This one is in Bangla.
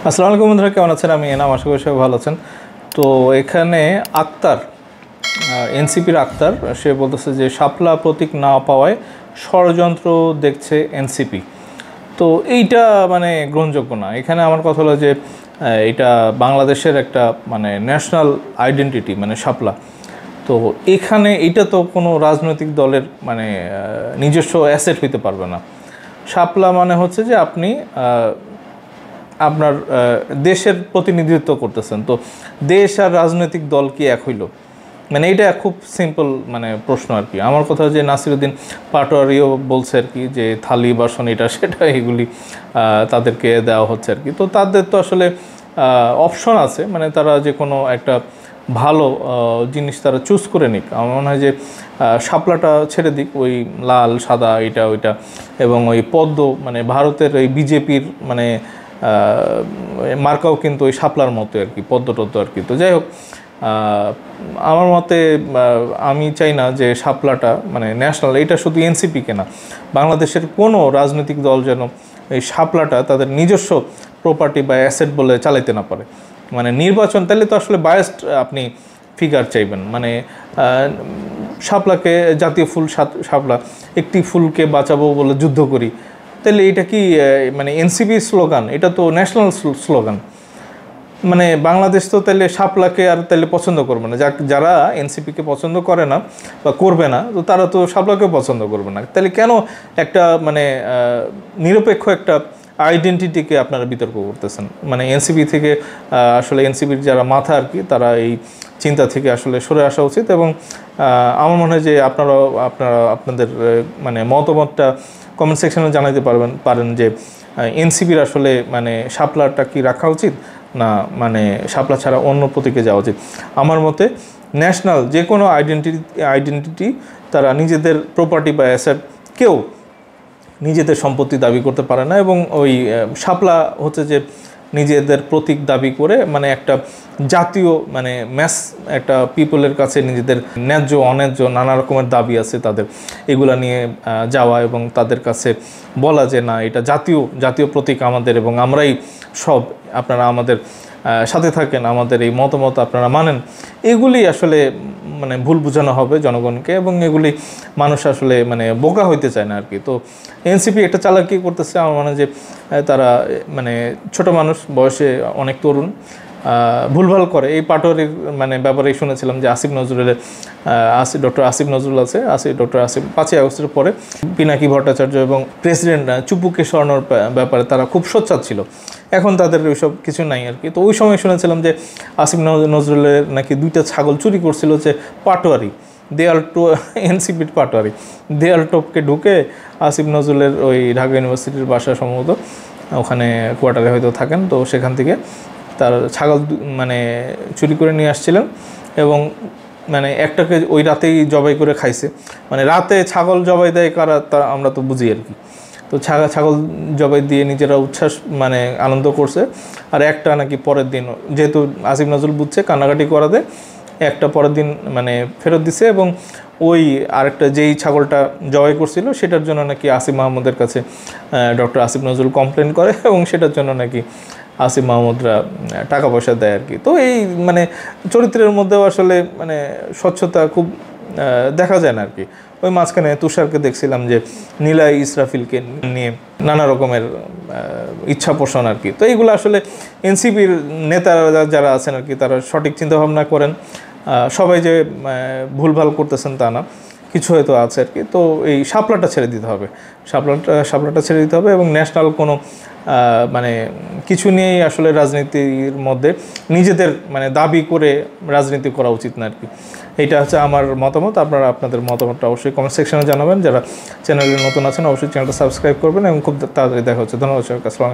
আসসালামু আলাইকুম বন্ধুরা, কেমন আছেন? আমি এনাম, আশা করি সবাই ভালো আছেন। তো এখানে আক্তার, এনসিপির আক্তার, সে বলতেছে যে শাপলা প্রতীক না পাওয়ায় ষড়যন্ত্র দেখছে এনসিপি। তো এইটা মানে গ্রহণযোগ্য না। এখানে আমার কথা হলো যে এটা বাংলাদেশের একটা মানে ন্যাশনাল আইডেন্টিটি, মানে শাপলা। তো এখানে এটা তো কোনো রাজনৈতিক দলের মানে নিজস্ব অ্যাসেট হইতে পারবে না। শাপলা মানে হচ্ছে যে আপনি আপনার দেশের প্রতিনিধিত্ব করতেছেন। তো দেশ আর রাজনৈতিক দল কি এক হইল? মানে এটা খুব সিম্পল মানে প্রশ্ন আর কি। আমার কথা যে নাসিরউদ্দিন পাটোয়ারিও বলছে আর কি যে থালি বাসন এটা সেটা এগুলি তাদেরকে দেওয়া হচ্ছে আর কি। তো তাদের তো আসলে অপশন আছে, মানে তারা যে কোনো একটা ভালো জিনিস তারা চুজ করে নিক। আমার মনে হয় যে শাপলাটা ছেড়ে দিক, ওই লাল সাদা এটা ওইটা, এবং ওই পদ্ম মানে ভারতের ওই বিজেপির মানে মার্কাও কিন্তু ওই শাপলার মতো আর কি, পদ্ম টদ্ম আর কি। তো যাই হোক, আমার মতে আমি চাই না যে শাপলাটা মানে ন্যাশনাল, এটা শুধু এনসিপিকে না, বাংলাদেশের কোনো রাজনৈতিক দল যেন এই শাপলাটা তাদের নিজস্ব প্রপার্টি বা অ্যাসেট বলে চালাইতে না পারে। মানে নির্বাচন তাহলে তো আসলে বায়াসড আপনি ফিগার চাইবেন। মানে শাপলাকে জাতীয় ফুল শাপলা, একটি ফুলকে বাঁচাবো বলে যুদ্ধ করি, তাহলে এটা কি মানে এনসিপি স্লোগান? এটা তো ন্যাশনাল স্লোগান। মানে বাংলাদেশ তো তাহলে শাপলাকে আর তাহলে পছন্দ করবে না। যারা এনসিপিকে পছন্দ করে না বা করবে না, তো তারা তো শাপলাকেও পছন্দ করবে না। তাহলে কেন একটা মানে নিরপেক্ষ একটা আইডেন্টিটিকে আপনারা বিতর্ক করতেছেন? মানে এনসিপি থেকে আসলে এনসিপির যারা মাথা আর কি, তারা এই চিন্তা থেকে আসলে সরে আসা উচিত। এবং আমার মনে হয় যে আপনাদের মানে মতামতটা কমেন্ট সেকশনে জানাতে পারেন যে এনসিপির আসলে মানে শাপলাটা কি রাখা উচিত, না মানে শাপলা ছাড়া অন্য প্রতীকে যাওয়া উচিত। আমার মতে ন্যাশনাল যে কোনো আইডেন্টিটি তারা নিজেদের প্রপার্টি বা অ্যাসেট কেউ নিজেদের সম্পত্তি দাবি করতে পারে না। এবং ওই শাপলা হচ্ছে যে নিজেদের প্রতীক দাবি করে মানে একটা জাতীয় মানে একটা পিপলের কাছে নিজেদের ন্যায্য অন্যায্য নানা রকমের দাবি আছে তাদের, এগুলা নিয়ে যাওয়া এবং তাদের কাছে বলা যে না, এটা জাতীয় প্রতীক আমাদের এবং আমরাই সব, আপনারা আমাদের সাথে থাকেন, আমাদের এই মতামত আপনারা মানেন। এগুলি আসলে মানে ভুল বোঝানো হবে জনগণকে, এবং এগুলি মানুষ আসলে মানে বোকা হইতে চায় না আর কি। তো এনসিপি একটা চালাকি করতেছে। আমার মনে হয় যে তারা মানে ছোট মানুষ, বয়সে অনেক তরুণ, ভুলভাল করে। এই পাটোয়ারির মানে ব্যাপারে শুনেছিলাম যে আসিফ নজরুলের ডক্টর আসিফ নজরুল আছে, ডক্টর আসিফ 5ই আগস্টের পরে পিনাকি ভট্টাচার্য এবং প্রেসিডেন্ট চুপুকে সরানোর ব্যাপারে তারা খুব সোচ্চার ছিল। এখন তাদের ওইসব কিছু নাই আর কি। তো ওই সময় শুনেছিলাম যে আসিফ নজরুলের নাকি 2টা ছাগল চুরি করছিল যে পাটোয়ারি, এনসিপির পাটোয়ারি দেয়াল টপকে ঢুকে আসিফ নজরুলের ওই ঢাকা ইউনিভার্সিটির বাসা সম্ভবত, ওখানে কোয়ার্টারে হয়তো থাকেন, তো সেখান থেকে তার ছাগল মানে চুরি করে নিয়ে আসছিলেন এবং মানে একটাকে ওই রাতেই জবাই করে খাইছে। মানে রাতে ছাগল জবাই দেয় কারা তা আমরা তো বুঝি আর কি। তো ছাগল জবাই দিয়ে নিজেরা উচ্ছ্বাস মানে আনন্দ করছে। আর একটা নাকি পরের দিন, যেহেতু আসিফ নজরুল বুঝছে কান্নাকাটি করাতে, একটা পরের দিন মানে ফেরত দিছে। এবং ওই আরেকটা যেই ছাগলটা জবাই করছিল সেটার জন্য নাকি আসিফ মাহমুদের কাছে ডক্টর আসিফ নজরুল কমপ্লেন করে, এবং সেটার জন্য নাকি আসিফ মাহমুদরা টাকা পয়সা দেয় আর কি। তো এই মানে চরিত্রের মধ্যেও আসলে মানে স্বচ্ছতা খুব দেখা যায় না আর কি। ওই মাঝখানে তুষারকে দেখছিলাম যে নীলাই ইসরাফিলকে নিয়ে নানা রকমের ইচ্ছা পোষণ আর কি। তো এইগুলো আসলে এনসিপির নেতারা যারা আছেন আর কি, তারা সঠিক চিন্তাভাবনা করেন। সবাই যে ভুলভাল করতেছেন তা না, কিছু হয়তো আছে আর কি। তো এই শাপলাটা ছেড়ে দিতে হবে, শাপলাটা ছেড়ে দিতে হবে, এবং ন্যাশনাল কোনো মানে কিছু নিয়েই আসলে রাজনীতির মধ্যে নিজেদের মানে দাবি করে রাজনীতি করা উচিত না আর কি। এইটা হচ্ছে আমার মতামত। আপনারা আপনাদের মতামতটা অবশ্যই কমেন্ট সেকশনে জানাবেন। যারা চ্যানেলে নতুন আছেন অবশ্যই চ্যানেলটা সাবস্ক্রাইব করবেন, এবং খুব তাড়াতাড়ি দেখা হচ্ছে। ধন্যবাদ সবাইকে। আসসালামু আলাইকুম।